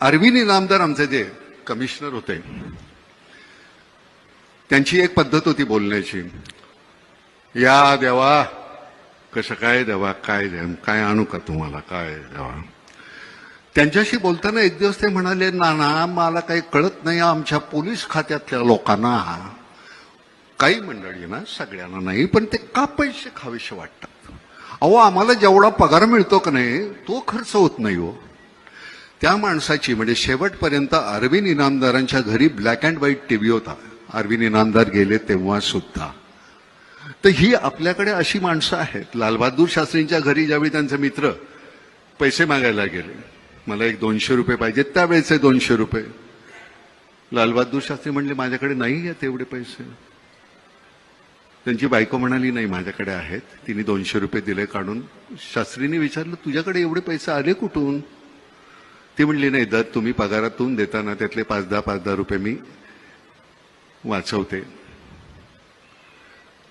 अरविंद इनामदार आमचे जे कमिशनर होते, त्यांची एक पद्धत होती बोलण्याची, या देवा कसं काय देवा, काय काय आणू का तुम्हाला, काय देवा. त्यांच्याशी बोलताना एक दिवस ते म्हणाले, नाना मला काही कळत नाही, आमच्या पोलीस खात्यातल्या लोकांना, काही मंडळी ना, सगळ्यांना नाही, पण ते का पैसे खावेसे वाटतात. अहो आम्हाला जेवढा पगार मिळतो का नाही तो खर्च होत नाही हो. त्या माणसाची म्हणजे शेवटपर्यंत अरविंद इनामदारांच्या घरी ब्लॅक अँड व्हाईट टीव्ही होता, अरविंद इनामदार गेले तेव्हा सुद्धा. तर ही आपल्याकडे अशी माणसं आहेत. लालबहादूर शास्त्रींच्या घरी ज्यावेळी त्यांचे मित्र पैसे मागायला गेले, मला एक 200 रुपये पाहिजेत, त्यावेळेचे 200 रुपये, लालबहादूर शास्त्री म्हणले माझ्याकडे नाही आहेत एवढे पैसे. त्यांची बायको म्हणाली नाही माझ्याकडे आहेत, तिने 200 रुपये दिले काढून. शास्त्रींनी विचारलं तुझ्याकडे एवढे पैसे आले कुठून. ती म्हणली नाही, दर तुम्ही पगारातून देताना त्यातले 5-10 रुपये मी वाचवते.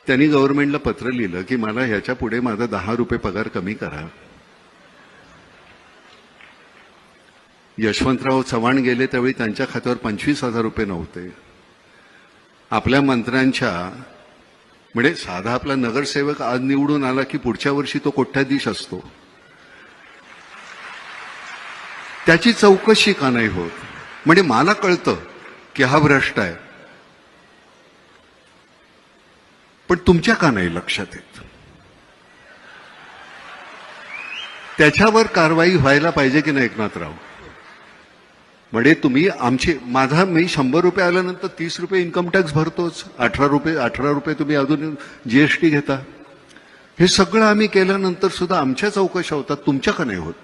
त्यांनी गव्हर्नमेंटला पत्र लिहिलं की मला ह्याच्या पुढे माझा 10 रुपये पगार कमी करा. यशवंतराव चव्हाण गेले त्यावेळी त्यांच्या खात्यावर 25,000 रुपये नव्हते. आपल्या मंत्र्यांच्या म्हणजे साधा आपला नगरसेवक आज निवडून आला की पुढच्या वर्षी तो कोट्याधीश असतो, त्याची चौकशी का नाही होत. म्हणजे मला कळतं की हा भ्रष्ट आहे, पण तुमच्या का नाही लक्षात येत. त्याच्यावर कारवाई व्हायला पाहिजे की नाही एकनाथराव. म्हणजे तुम्ही आमची मी 100 रुपये आल्यानंतर 30 रुपये इन्कम टॅक्स भरतोच, 18 रुपये तुम्ही अजून जीएसटी घेता. हे सगळं आम्ही केल्यानंतर सुद्धा आमच्या चौकशा होतात, तुमच्या का नाही होत.